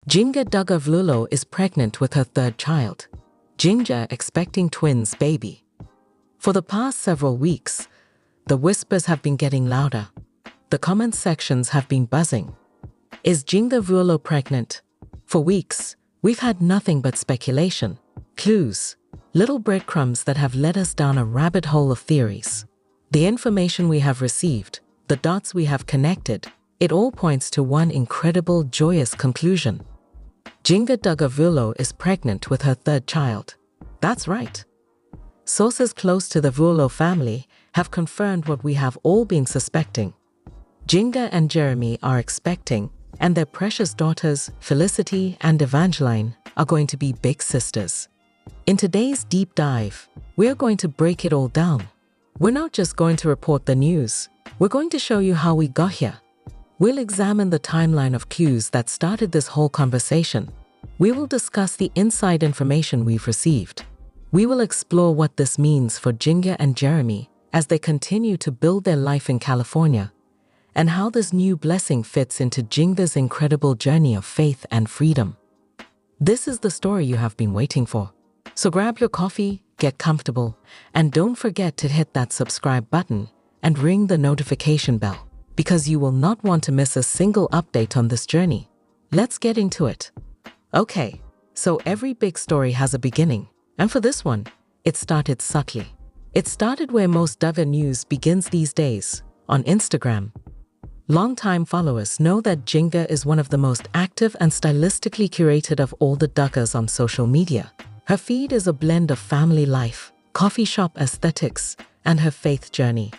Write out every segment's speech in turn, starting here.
Jinger Duggar is pregnant with her third child. Jinger expecting twins baby. For the past several weeks, the whispers have been getting louder. The comment sections have been buzzing. Is Jinger pregnant? For weeks, we've had nothing but speculation, clues, little breadcrumbs that have led us down a rabbit hole of theories. The information we have received, the dots we have connected, it all points to one incredible, joyous conclusion. Jinger Duggar is pregnant with her third child. That's right. Sources close to the Vuolo family have confirmed what we have all been suspecting. Jinger and Jeremy are expecting, and their precious daughters, Felicity and Evangeline, are going to be big sisters. In today's deep dive, we're going to break it all down. We're not just going to report the news, we're going to show you how we got here. We'll examine the timeline of clues that started this whole conversation. We will discuss the inside information we've received. We will explore what this means for Jinger and Jeremy as they continue to build their life in California, and how this new blessing fits into Jinger's incredible journey of faith and freedom. This is the story you have been waiting for. So grab your coffee, get comfortable, and don't forget to hit that subscribe button and ring the notification bell, because you will not want to miss a single update on this journey. Let's get into it. Okay, so every big story has a beginning, and for this one, it started subtly. It started where most Duggar news begins these days, on Instagram. Longtime followers know that Jinger is one of the most active and stylistically curated of all the Duggars on social media. Her feed is a blend of family life, coffee shop aesthetics, and her faith journey.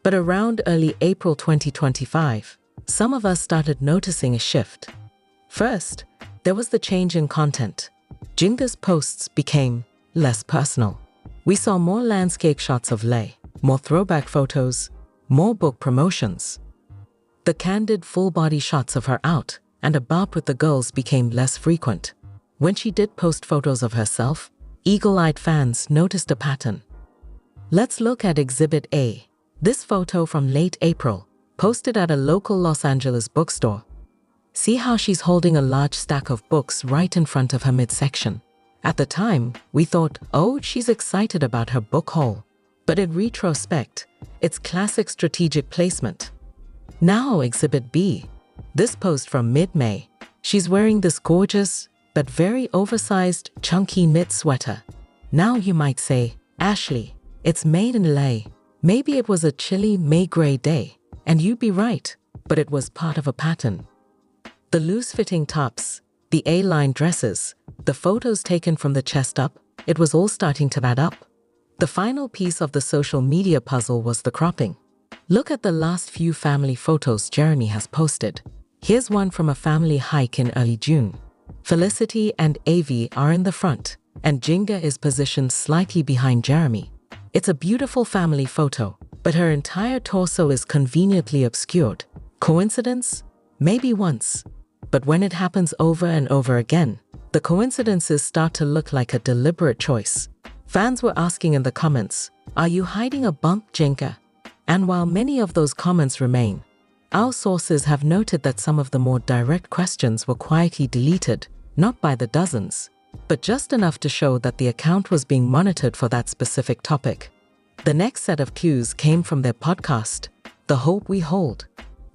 But around early April 2025, some of us started noticing a shift. First, there was the change in content. Jinger's posts became less personal. We saw more landscape shots of Lay, more throwback photos, more book promotions. The candid full-body shots of her out and about with the girls became less frequent. When she did post photos of herself, eagle-eyed fans noticed a pattern. Let's look at Exhibit A. This photo from late April, posted at a local Los Angeles bookstore. See how she's holding a large stack of books right in front of her midsection. At the time, we thought, oh, she's excited about her book haul. But in retrospect, it's classic strategic placement. Now Exhibit B. This post from mid-May. She's wearing this gorgeous, but very oversized, chunky knit sweater. Now you might say, Ashley, it's made in LA. Maybe it was a chilly May gray day, and you'd be right, but it was part of a pattern. The loose-fitting tops, the A-line dresses, the photos taken from the chest up, it was all starting to add up. The final piece of the social media puzzle was the cropping. Look at the last few family photos Jeremy has posted. Here's one from a family hike in early June. Felicity and Avi are in the front, and Jinger is positioned slightly behind Jeremy. It's a beautiful family photo, but her entire torso is conveniently obscured. Coincidence? Maybe once. But when it happens over and over again, the coincidences start to look like a deliberate choice. Fans were asking in the comments, are you hiding a bump, Jinger? And while many of those comments remain, our sources have noted that some of the more direct questions were quietly deleted, not by the dozens, but just enough to show that the account was being monitored for that specific topic. The next set of clues came from their podcast, The Hope We Hold.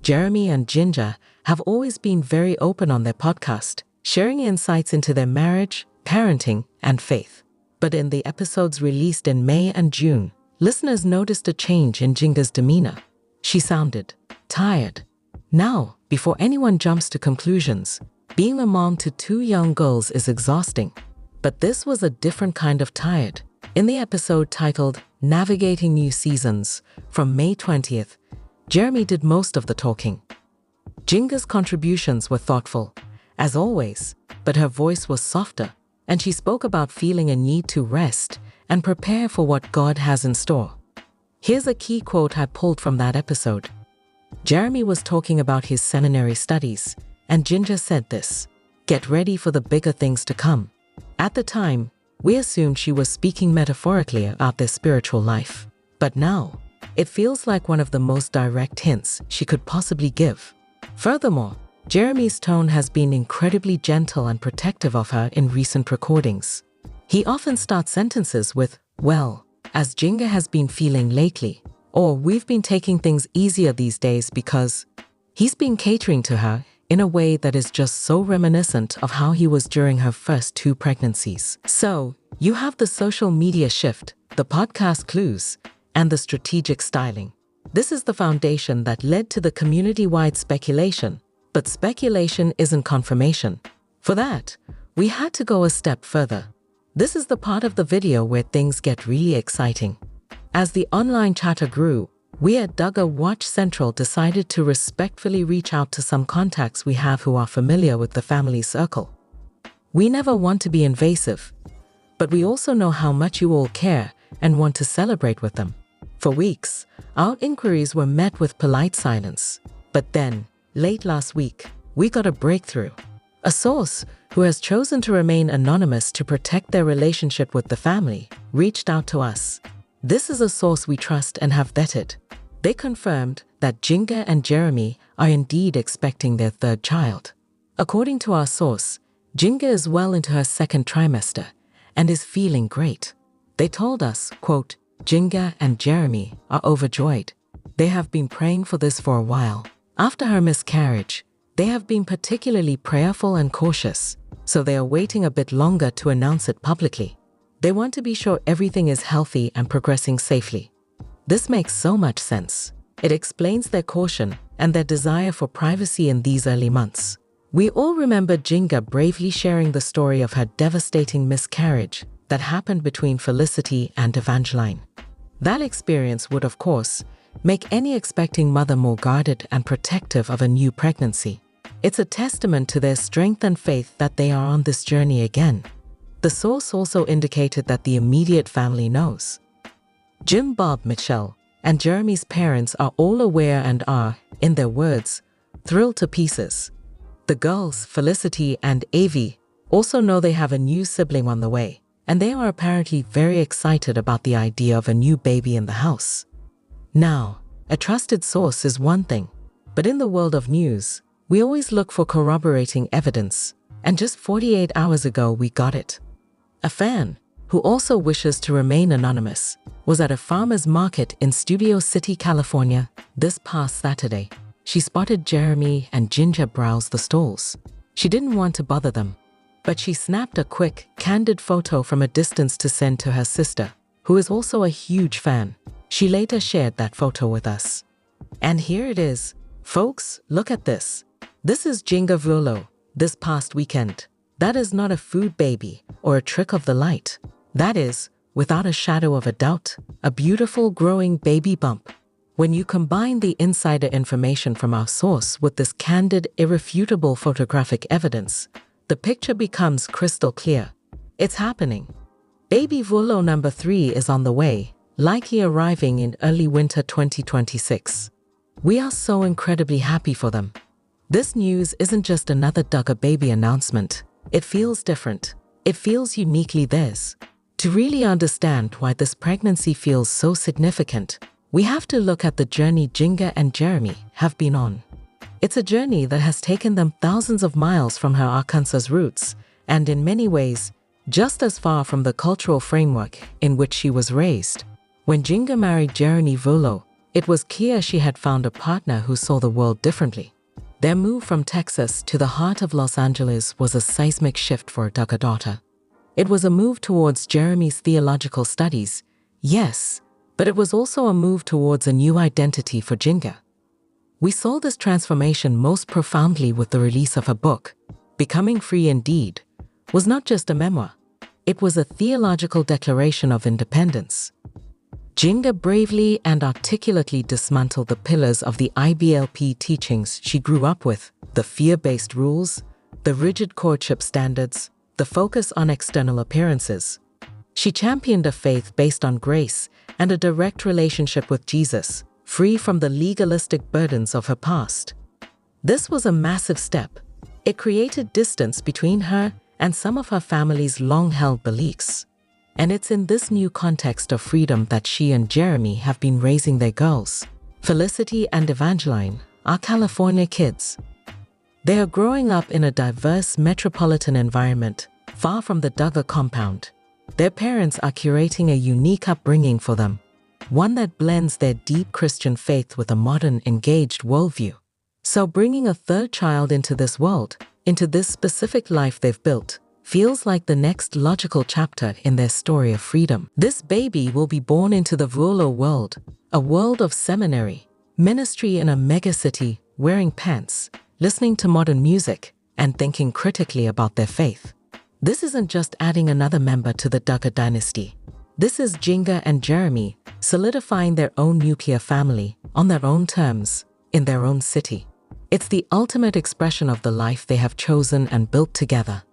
Jeremy and Jinger have always been very open on their podcast, sharing insights into their marriage, parenting, and faith. But in the episodes released in May and June, listeners noticed a change in Jinger's demeanor. She sounded tired. Now, before anyone jumps to conclusions, being a mom to two young girls is exhausting. But this was a different kind of tired. In the episode titled Navigating New Seasons, from May 20th, Jeremy did most of the talking. Jinger's contributions were thoughtful, as always, but her voice was softer, and she spoke about feeling a need to rest and prepare for what God has in store. Here's a key quote I pulled from that episode. Jeremy was talking about his seminary studies, and Jinger said this: "Get ready for the bigger things to come." At the time, we assumed she was speaking metaphorically about their spiritual life. But now, it feels like one of the most direct hints she could possibly give. Furthermore, Jeremy's tone has been incredibly gentle and protective of her in recent recordings. He often starts sentences with, "Well, as Jinger has been feeling lately," or "We've been taking things easier these days," because he's been catering to her in a way that is just so reminiscent of how he was during her first 2 pregnancies. So, you have the social media shift, the podcast clues, and the strategic styling. This is the foundation that led to the community-wide speculation, but speculation isn't confirmation. For that, we had to go a step further. This is the part of the video where things get really exciting. As the online chatter grew, we at Duggar Watch Central decided to respectfully reach out to some contacts we have who are familiar with the family circle. We never want to be invasive, but we also know how much you all care and want to celebrate with them. For weeks, our inquiries were met with polite silence. But then, late last week, we got a breakthrough. A source, who has chosen to remain anonymous to protect their relationship with the family, reached out to us. This is a source we trust and have vetted. They confirmed that Jinger and Jeremy are indeed expecting their 3rd child. According to our source, Jinger is well into her 2nd trimester and is feeling great. They told us, quote, "Jinger and Jeremy are overjoyed. They have been praying for this for a while. After her miscarriage, they have been particularly prayerful and cautious, so they are waiting a bit longer to announce it publicly. They want to be sure everything is healthy and progressing safely." This makes so much sense. It explains their caution and their desire for privacy in these early months. We all remember Jinger bravely sharing the story of her devastating miscarriage that happened between Felicity and Evangeline. That experience would, of course, make any expecting mother more guarded and protective of a new pregnancy. It's a testament to their strength and faith that they are on this journey again. The source also indicated that the immediate family knows. Jim, Bob, Michelle, and Jeremy's parents are all aware and are, in their words, thrilled to pieces. The girls, Felicity and Avi, also know they have a new sibling on the way, and they are apparently very excited about the idea of a new baby in the house. Now, a trusted source is one thing, but in the world of news, we always look for corroborating evidence, and just 48 hours ago we got it. A fan, who also wishes to remain anonymous, was at a farmer's market in Studio City, California, this past Saturday. She spotted Jeremy and Jinger browse the stalls. She didn't want to bother them, but she snapped a quick, candid photo from a distance to send to her sister, who is also a huge fan. She later shared that photo with us. And here it is. Folks, look at this. This is Jinger Vuolo, this past weekend. That is not a food baby or a trick of the light. That is, without a shadow of a doubt, a beautiful growing baby bump. When you combine the insider information from our source with this candid, irrefutable photographic evidence, the picture becomes crystal clear. It's happening. Baby Vuolo number 3 is on the way, likely arriving in early winter 2026. We are so incredibly happy for them. This news isn't just another Duggar baby announcement. It feels different. It feels uniquely theirs. To really understand why this pregnancy feels so significant, we have to look at the journey Jinger and Jeremy have been on. It's a journey that has taken them thousands of miles from her Arkansas roots, and in many ways, just as far from the cultural framework in which she was raised. When Jinger married Jeremy Vuolo, it was clear she had found a partner who saw the world differently. Their move from Texas to the heart of Los Angeles was a seismic shift for a Duggar daughter. It was a move towards Jeremy's theological studies, yes, but it was also a move towards a new identity for Jinger. We saw this transformation most profoundly with the release of her book. Becoming Free Indeed was not just a memoir, it was a theological declaration of independence. Jinger bravely and articulately dismantled the pillars of the IBLP teachings she grew up with, the fear-based rules, the rigid courtship standards, the focus on external appearances. She championed a faith based on grace and a direct relationship with Jesus, free from the legalistic burdens of her past. This was a massive step. It created distance between her and some of her family's long-held beliefs. And it's in this new context of freedom that she and Jeremy have been raising their girls. Felicity and Evangeline are California kids. They are growing up in a diverse metropolitan environment, far from the Duggar compound. Their parents are curating a unique upbringing for them, one that blends their deep Christian faith with a modern, engaged worldview. So bringing a third child into this world, into this specific life they've built, feels like the next logical chapter in their story of freedom. This baby will be born into the rural world, a world of seminary, ministry in a megacity, wearing pants, listening to modern music, and thinking critically about their faith. This isn't just adding another member to the Duggar dynasty. This is Jinger and Jeremy solidifying their own nuclear family on their own terms, in their own city. It's the ultimate expression of the life they have chosen and built together.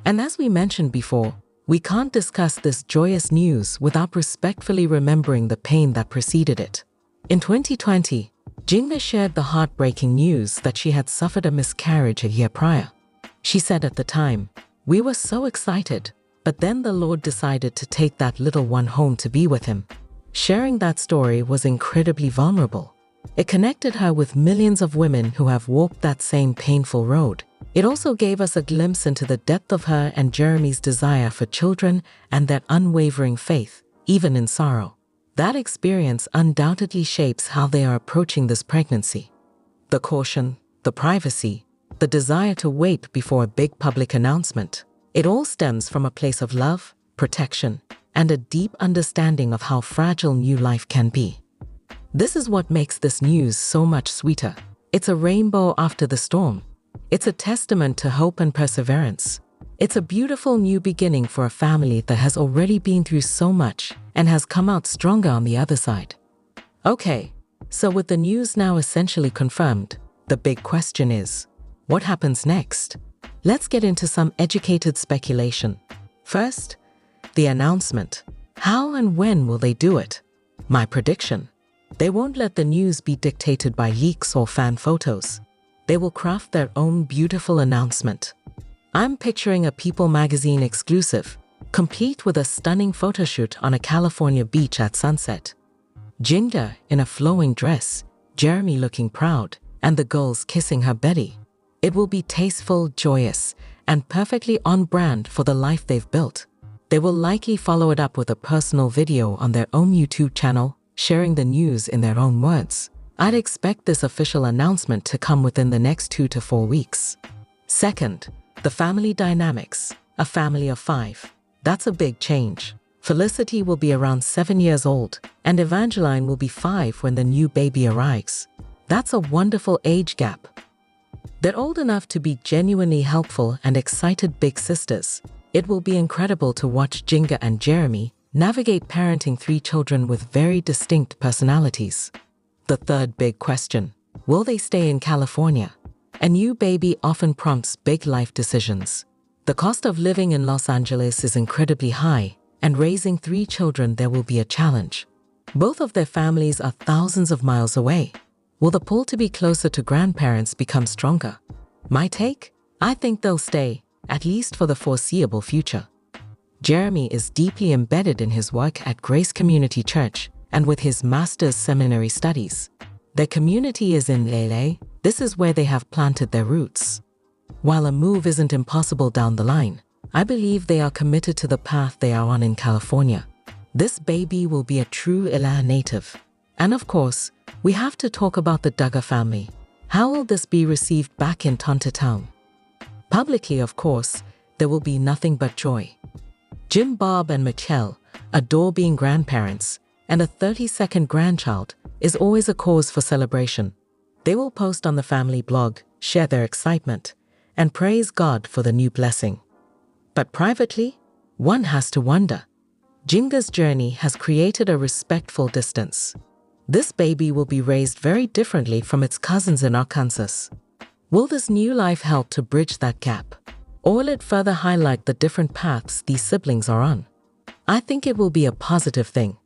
And as we mentioned before, we can't discuss this joyous news without respectfully remembering the pain that preceded it. In 2020, Jinger shared the heartbreaking news that she had suffered a miscarriage a year prior. She said at the time, "We were so excited, but then the Lord decided to take that little one home to be with him." Sharing that story was incredibly vulnerable. It connected her with millions of women who have walked that same painful road. It also gave us a glimpse into the depth of her and Jeremy's desire for children and their unwavering faith, even in sorrow. That experience undoubtedly shapes how they are approaching this pregnancy. The caution, the privacy, the desire to wait before a big public announcement. It all stems from a place of love, protection, and a deep understanding of how fragile new life can be. This is what makes this news so much sweeter. It's a rainbow after the storm. It's a testament to hope and perseverance. It's a beautiful new beginning for a family that has already been through so much and has come out stronger on the other side. Okay, so with the news now essentially confirmed, the big question is, what happens next? Let's get into some educated speculation. First, the announcement. How and when will they do it? My prediction: they won't let the news be dictated by leaks or fan photos. They will craft their own beautiful announcement. I'm picturing a People magazine exclusive, complete with a stunning photoshoot on a California beach at sunset. Jinger in a flowing dress, Jeremy looking proud, and the girls kissing her belly. It will be tasteful, joyous, and perfectly on brand for the life they've built. They will likely follow it up with a personal video on their own YouTube channel, sharing the news in their own words. I'd expect this official announcement to come within the next 2 to 4 weeks. Second, the family dynamics. A family of 5. That's a big change. Felicity will be around 7 years old, and Evangeline will be 5 when the new baby arrives. That's a wonderful age gap. They're old enough to be genuinely helpful and excited big sisters. It will be incredible to watch Jinger and Jeremy navigate parenting 3 children with very distinct personalities. The third big question: will they stay in California? A new baby often prompts big life decisions. The cost of living in Los Angeles is incredibly high, and raising 3 children there will be a challenge. Both of their families are thousands of miles away. Will the pull to be closer to grandparents become stronger? My take? I think they'll stay, at least for the foreseeable future. Jeremy is deeply embedded in his work at Grace Community Church and with his master's seminary studies. Their community is in LA. This is where they have planted their roots. While a move isn't impossible down the line, I believe they are committed to the path they are on in California. This baby will be a true LA native. And of course, we have to talk about the Duggar family. How will this be received back in Tonto Town? Publicly, of course, there will be nothing but joy. Jim, Bob, and Michelle adore being grandparents, and a 32nd grandchild is always a cause for celebration. They will post on the family blog, share their excitement, and praise God for the new blessing. But privately, one has to wonder. Jinger's journey has created a respectful distance. This baby will be raised very differently from its cousins in Arkansas. Will this new life help to bridge that gap? Or will it further highlight the different paths these siblings are on? I think it will be a positive thing.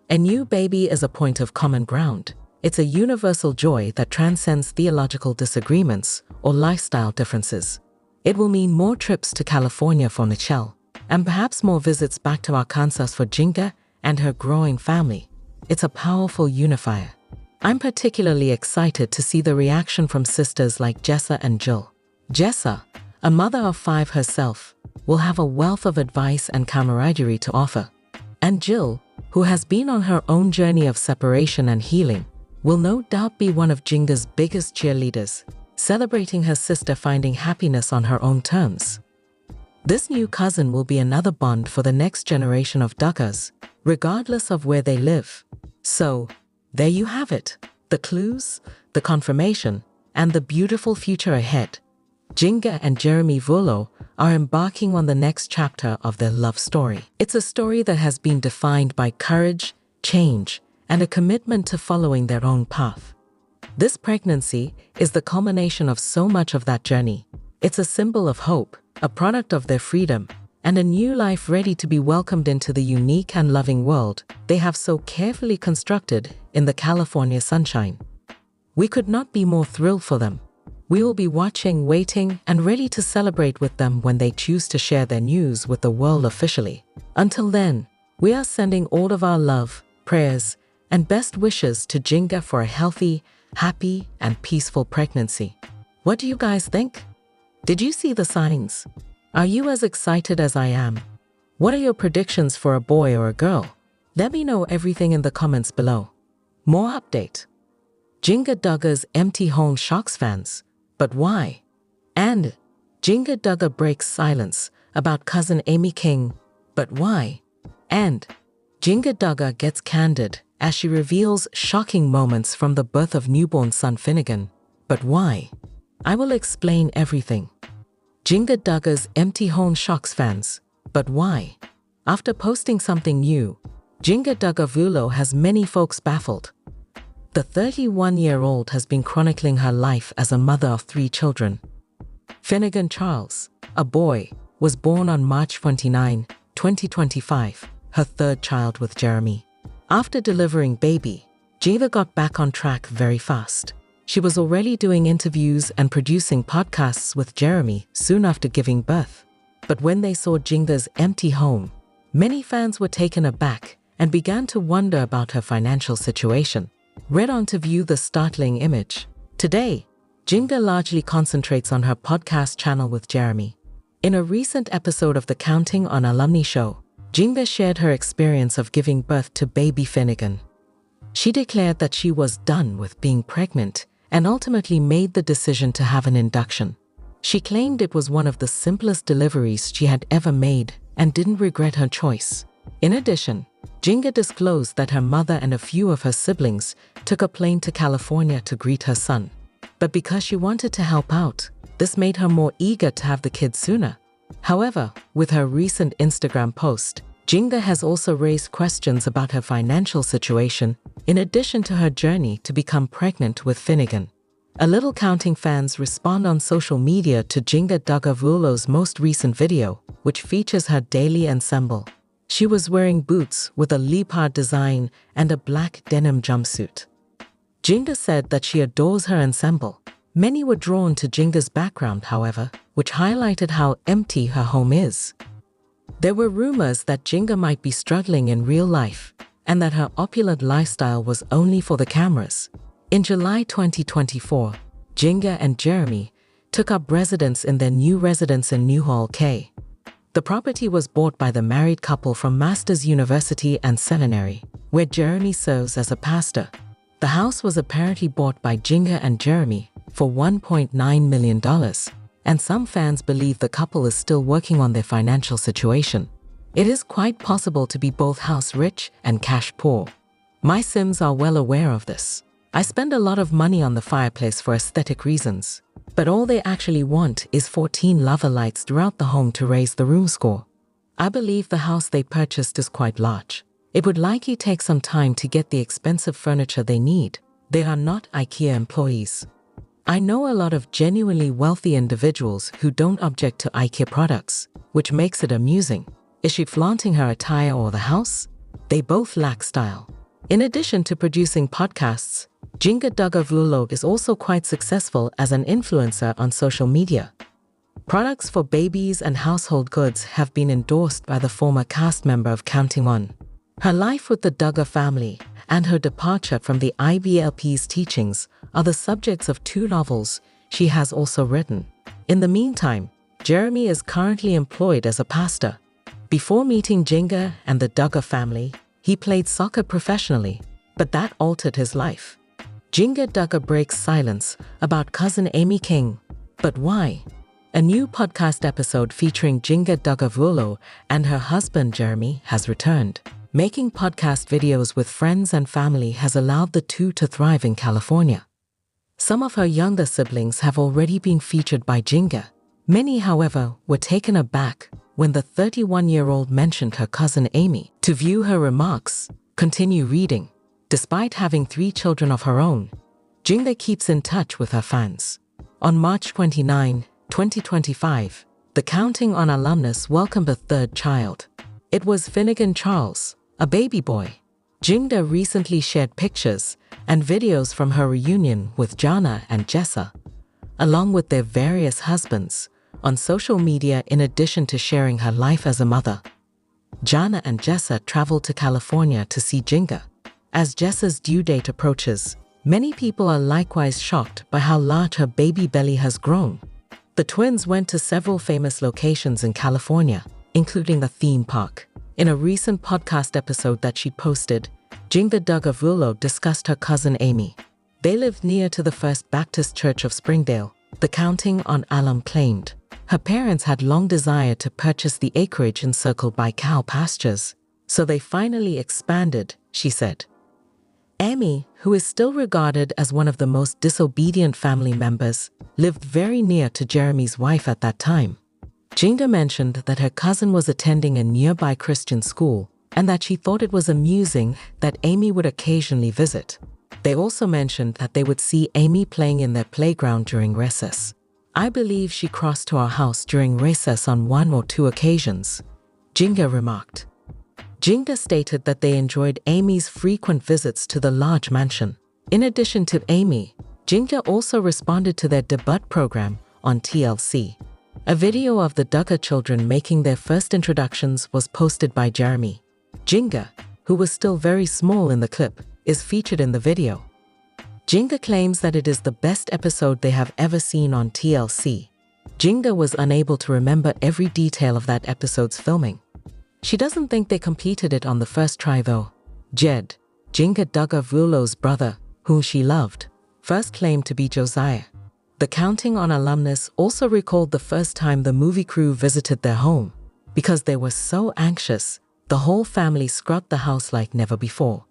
A new baby is a point of common ground. It's a universal joy that transcends theological disagreements or lifestyle differences. It will mean more trips to California for Michelle, and perhaps more visits back to Arkansas for Jinger and her growing family. It's a powerful unifier. I'm particularly excited to see the reaction from sisters like Jessa and Jill. Jessa, a mother of 5 herself, will have a wealth of advice and camaraderie to offer. And Jill, who has been on her own journey of separation and healing, will no doubt be one of Jinger's biggest cheerleaders, celebrating her sister finding happiness on her own terms. This new cousin will be another bond for the next generation of Duggars, regardless of where they live. So, there you have it, the clues, the confirmation, and the beautiful future ahead. Jinger and Jeremy Volo are embarking on the next chapter of their love story. It's a story that has been defined by courage, change, and a commitment to following their own path. This pregnancy is the culmination of so much of that journey. It's a symbol of hope, a product of their freedom, and a new life ready to be welcomed into the unique and loving world they have so carefully constructed in the California sunshine. We could not be more thrilled for them. We will be watching, waiting, and ready to celebrate with them when they choose to share their news with the world officially. Until then, we are sending all of our love, prayers, and best wishes to Jinger for a healthy, happy, and peaceful pregnancy. What do you guys think? Did you see the signs? Are you as excited as I am? What are your predictions for a boy or a girl? Let me know everything in the comments below. More update. Jinger Duggar's empty home shocks fans. But why? And Jinger Duggar breaks silence about cousin Amy King. But why? And Jinger Duggar gets candid as she reveals shocking moments from the birth of newborn son Finnegan. But why? I will explain everything. Jinger Duggar's empty home shocks fans. But why? After posting something new, Jinger Duggar Vulo has many folks baffled. The 31-year-old has been chronicling her life as a mother of 3 children. Finnegan Charles, a boy, was born on March 29, 2025, her 3rd child with Jeremy. After delivering baby, Jana got back on track very fast. She was already doing interviews and producing podcasts with Jeremy soon after giving birth. But when they saw Jinger's empty home, many fans were taken aback and began to wonder about her financial situation. Read on to view the startling image. Today, Jinger largely concentrates on her podcast channel with Jeremy. In a recent episode of the Counting on Alumni show, Jinger shared her experience of giving birth to baby Finnegan. She declared that she was done with being pregnant and ultimately made the decision to have an induction. She claimed it was one of the simplest deliveries she had ever made and didn't regret her choice. In addition, Jinger disclosed that her mother and a few of her siblings took a plane to California to greet her son. But because she wanted to help out, this made her more eager to have the kid sooner. However, with her recent Instagram post, Jinger has also raised questions about her financial situation in addition to her journey to become pregnant with Finnegan. A little Counting fans respond on social media to Jinger Duggar Vulo's most recent video, which features her daily ensemble. She was wearing boots with a leopard design and a black denim jumpsuit. Jinger said that she adores her ensemble. Many were drawn to Jinger's background, however, which highlighted how empty her home is. There were rumors that Jinger might be struggling in real life and that her opulent lifestyle was only for the cameras. In July 2024, Jinger and Jeremy took up residence in their new residence in Newhall K. The property was bought by the married couple from Masters University and Seminary, where Jeremy serves as a pastor. The house was apparently bought by Jinger and Jeremy for $1.9 million, and some fans believe the couple is still working on their financial situation. It is quite possible to be both house rich and cash poor. My Sims are well aware of this. I spend a lot of money on the fireplace for aesthetic reasons, but all they actually want is 14 lava lights throughout the home to raise the room score. I believe the house they purchased is quite large. It would likely take some time to get the expensive furniture they need. They are not IKEA employees. I know a lot of genuinely wealthy individuals who don't object to IKEA products, which makes it amusing. Is she flaunting her attire or the house? They both lack style. In addition to producing podcasts, Jinger Duggar Vulo is also quite successful as an influencer on social media. Products for babies and household goods have been endorsed by the former cast member of Counting On. Her life with the Duggar family and her departure from the IBLP's teachings are the subjects of 2 novels she has also written. In the meantime, Jeremy is currently employed as a pastor. Before meeting Jinger and the Duggar family, he played soccer professionally, but that altered his life. Jinger Duggar breaks silence about cousin Amy King. But why? A new podcast episode featuring Jinger Duggar and her husband Jeremy has returned. Making podcast videos with friends and family has allowed the two to thrive in California. Some of her younger siblings have already been featured by Jinger. Many, however, were taken aback when the 31-year-old mentioned her cousin Amy. To view her remarks, continue reading. Despite having 3 children of her own, Jinger keeps in touch with her fans. On March 29, 2025, the Counting On alumnus welcomed a 3rd child. It was Finnegan Charles, a baby boy. Jinger recently shared pictures and videos from her reunion with Jana and Jessa, along with their various husbands, on social media in addition to sharing her life as a mother. Jana and Jessa traveled to California to see Jinger. As Jessa's due date approaches, many people are likewise shocked by how large her baby belly has grown. The twins went to several famous locations in California, including a theme park. In a recent podcast episode that she posted, Jinger Duggar discussed her cousin Amy. They lived near to the First Baptist Church of Springdale, the Counting On alum claimed. Her parents had long desired to purchase the acreage encircled by cow pastures, so they finally expanded, she said. Amy, who is still regarded as one of the most disobedient family members, lived very near to Jeremy's wife at that time. Jinger mentioned that her cousin was attending a nearby Christian school and that she thought it was amusing that Amy would occasionally visit. They also mentioned that they would see Amy playing in their playground during recess. I believe she crossed to our house during recess on 1 or 2 occasions, Jinger remarked. Jinger stated that they enjoyed Amy's frequent visits to the large mansion. In addition to Amy, Jinger also responded to their debut program on TLC. A video of the Duggar children making their first introductions was posted by Jeremy. Jinger, who was still very small in the clip, is featured in the video. Jinger claims that it is the best episode they have ever seen on TLC. Jinger was unable to remember every detail of that episode's filming. She doesn't think they completed it on the first try though. Jed, Jinger Duggar's brother, whom she loved, first claimed to be Josiah. The Counting On alumnus also recalled the first time the movie crew visited their home. Because they were so anxious, the whole family scrubbed the house like never before.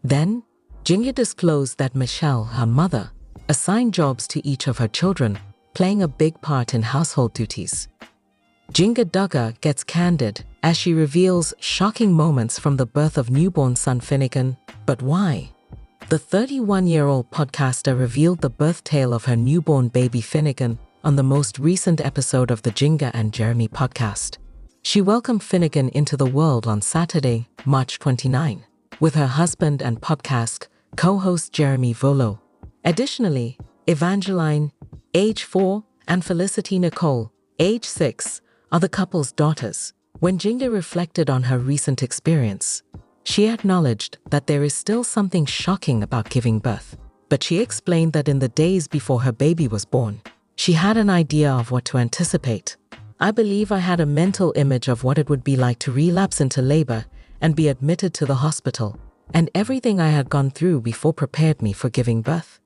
Then, Jinger disclosed that Michelle, her mother, assigned jobs to each of her children, playing a big part in household duties. Jinger Duggar gets candid as she reveals shocking moments from the birth of newborn son Finnegan. But why? The 31-year-old podcaster revealed the birth tale of her newborn baby Finnegan on the most recent episode of the Jinger and Jeremy podcast. She welcomed Finnegan into the world on Saturday, March 29, with her husband and podcast co-host Jeremy Volo. Additionally, Evangeline, age 4, and Felicity Nicole, age 6, are the couple's daughters. When Jinger reflected on her recent experience, she acknowledged that there is still something shocking about giving birth. But she explained that in the days before her baby was born, she had an idea of what to anticipate. I believe I had a mental image of what it would be like to relapse into labor and be admitted to the hospital, and everything I had gone through before prepared me for giving birth.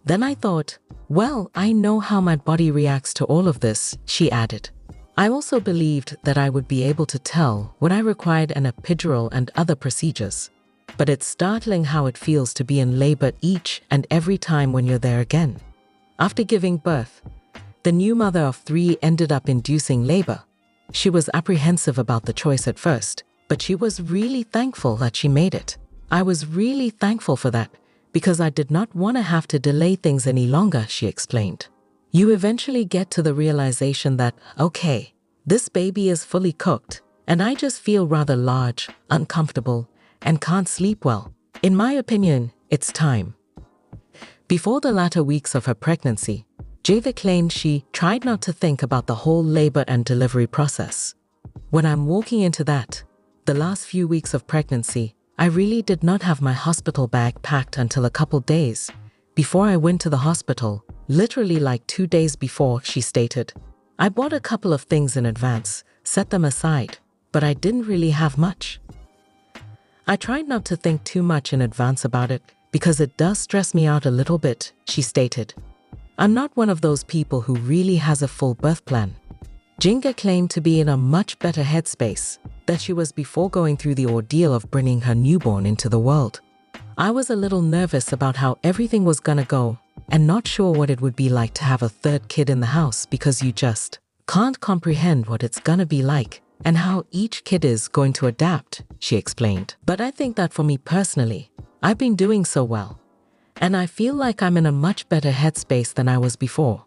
Then I thought, well, I know how my body reacts to all of this, she added. I also believed that I would be able to tell when I required an epidural and other procedures. But it's startling how it feels to be in labor each and every time when you're there again. After giving birth, the new mother of 3 ended up inducing labor. She was apprehensive about the choice at first, but she was really thankful that she made it. I was really thankful for that because I did not want to have to delay things any longer, she explained. You eventually get to the realization that, okay, this baby is fully cooked, and I just feel rather large, uncomfortable, and can't sleep well. In my opinion, it's time. Before the latter weeks of her pregnancy, Jinger claimed she tried not to think about the whole labor and delivery process. When I'm walking into that, the last few weeks of pregnancy, I really did not have my hospital bag packed until a couple days, before I went to the hospital, literally like 2 days before, she stated. I bought a couple of things in advance, set them aside, but I didn't really have much. I tried not to think too much in advance about it because it does stress me out a little bit, she stated. I'm not one of those people who really has a full birth plan. Jinger claimed to be in a much better headspace than she was before going through the ordeal of bringing her newborn into the world. I was a little nervous about how everything was gonna go and not sure what it would be like to have a third kid in the house because you just can't comprehend what it's gonna be like and how each kid is going to adapt, she explained. But I think that for me personally, I've been doing so well, and I feel like I'm in a much better headspace than I was before.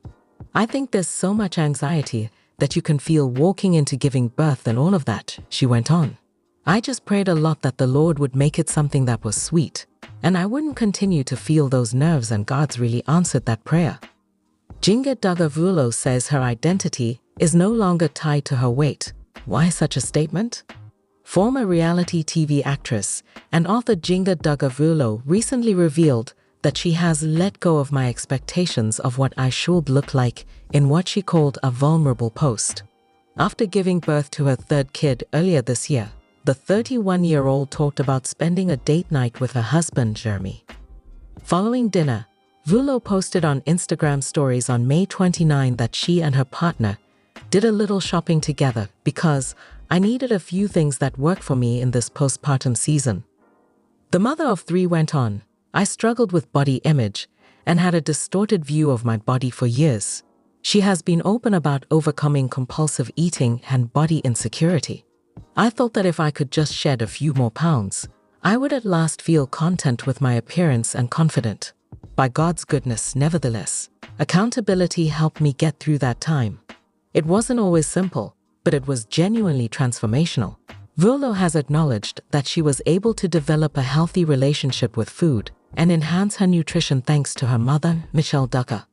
I think there's so much anxiety that you can feel walking into giving birth and all of that, she went on. I just prayed a lot that the Lord would make it something that was sweet, and I wouldn't continue to feel those nerves, and God's really answered that prayer. Jinger Duggar says her identity is no longer tied to her weight. Why such a statement? Former reality TV actress and author Jinger Duggar recently revealed that she has let go of my expectations of what I should look like in what she called a vulnerable post. After giving birth to her third kid earlier this year, the 31-year-old talked about spending a date night with her husband, Jeremy. Following dinner, Vulo posted on Instagram stories on May 29 that she and her partner did a little shopping together because I needed a few things that work for me in this postpartum season. The mother of 3 went on, I struggled with body image and had a distorted view of my body for years. She has been open about overcoming compulsive eating and body insecurity. I thought that if I could just shed a few more pounds, I would at last feel content with my appearance and confident. By God's goodness, nevertheless, accountability helped me get through that time. It wasn't always simple, but it was genuinely transformational. Vulo has acknowledged that she was able to develop a healthy relationship with food and enhance her nutrition thanks to her mother, Michelle Duggar.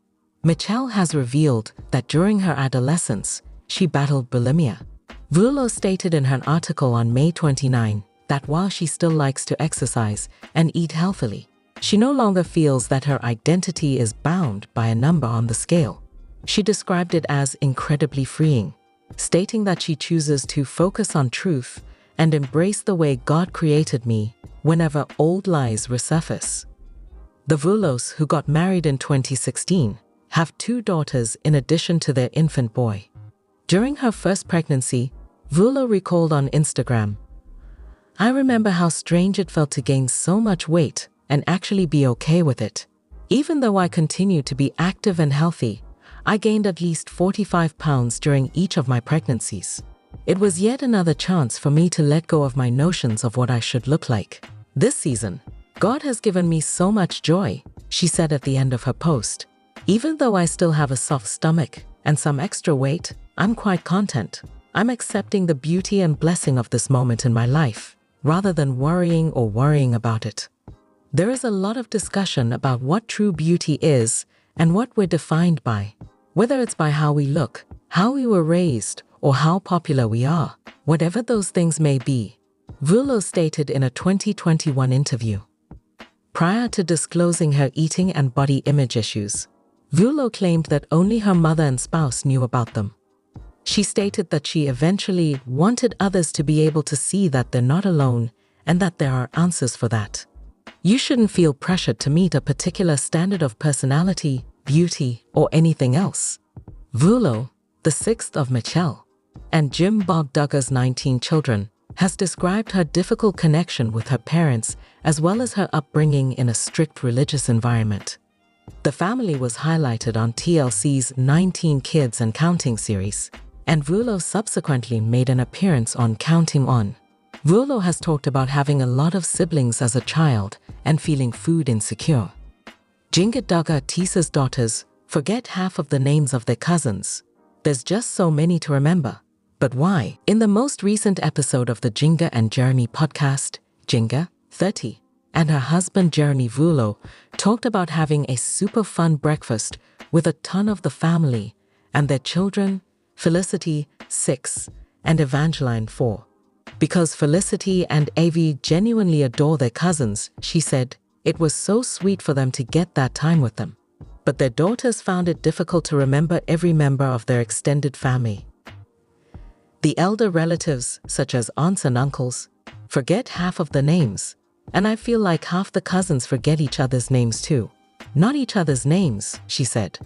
Michelle has revealed that during her adolescence, she battled bulimia. Vulo stated in her article on May 29 that while she still likes to exercise and eat healthily, she no longer feels that her identity is bound by a number on the scale. She described it as incredibly freeing, stating that she chooses to focus on truth and embrace the way God created me whenever old lies resurface. The Vulos, who got married in 2016, have 2 daughters in addition to their infant boy. During her first pregnancy, Vulo recalled on Instagram, I remember how strange it felt to gain so much weight and actually be okay with it. Even though I continued to be active and healthy, I gained at least 45 pounds during each of my pregnancies. It was yet another chance for me to let go of my notions of what I should look like. This season, God has given me so much joy, she said at the end of her post. Even though I still have a soft stomach and some extra weight, I'm quite content. I'm accepting the beauty and blessing of this moment in my life, rather than worrying about it. There is a lot of discussion about what true beauty is and what we're defined by. Whether it's by how we look, how we were raised, or how popular we are, whatever those things may be, Vulo stated in a 2021 interview. Prior to disclosing her eating and body image issues, Vulo claimed that only her mother and spouse knew about them. She stated that she eventually wanted others to be able to see that they're not alone and that there are answers for that. You shouldn't feel pressured to meet a particular standard of personality, beauty, or anything else. Vulo, the 6th of Michelle, and Jim Bob Duggar's 19 children, has described her difficult connection with her parents as well as her upbringing in a strict religious environment. The family was highlighted on TLC's 19 Kids and Counting series, and Vulo subsequently made an appearance on Counting On. Vulo has talked about having a lot of siblings as a child and feeling food insecure. Jinger Duggar teases daughters, forget half of the names of their cousins. There's just so many to remember. But why? In the most recent episode of the Jinger and Jeremy podcast, Jinger, 30, and her husband Jeremy Vulo talked about having a super fun breakfast with a ton of the family and their children, Felicity, 6, and Evangeline, 4. Because Felicity and Avi genuinely adore their cousins, she said, It was so sweet for them to get that time with them. But their daughters found it difficult to remember every member of their extended family. The elder relatives, such as aunts and uncles, forget half of the names, and I feel like half the cousins forget each other's names too. Not each other's names, she said.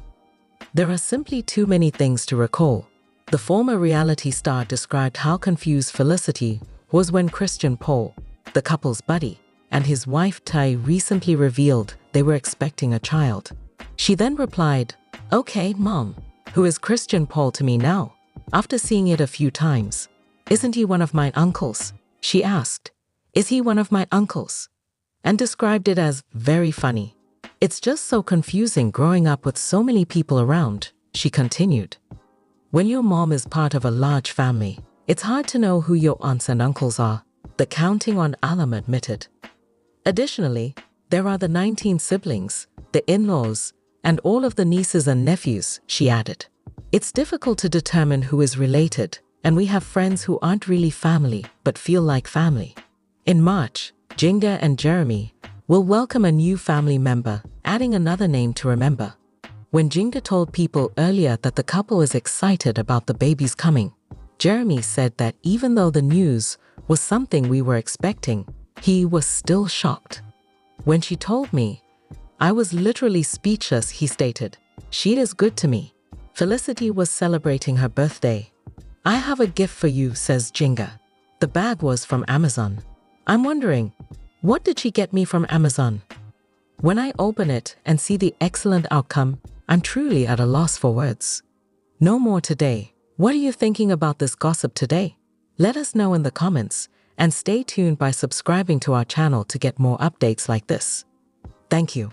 There are simply too many things to recall. The former reality star described how confused Felicity was when Christian Paul, the couple's buddy, and his wife Tai recently revealed they were expecting a child. She then replied, "Okay, Mom, who is Christian Paul to me now?" After seeing it a few times. "Isn't he one of my uncles?" she asked. "Is he one of my uncles?" And described it as very funny. "It's just so confusing growing up with so many people around," she continued. When your mom is part of a large family, it's hard to know who your aunts and uncles are, the counting on Alam admitted. Additionally, there are the 19 siblings, the in-laws, and all of the nieces and nephews, she added. It's difficult to determine who is related, and we have friends who aren't really family but feel like family. In March, Jinger and Jeremy will welcome a new family member, adding another name to remember. When Jinger told people earlier that the couple is excited about the baby's coming, Jeremy said that even though the news was something we were expecting, he was still shocked. "When she told me, I was literally speechless," he stated. "She is good to me." Felicity was celebrating her birthday. "I have a gift for you," says Jinger. The bag was from Amazon. I'm wondering, what did she get me from Amazon? When I open it and see the excellent outcome, I'm truly at a loss for words. No more today. What are you thinking about this gossip today? Let us know in the comments, and stay tuned by subscribing to our channel to get more updates like this. Thank you.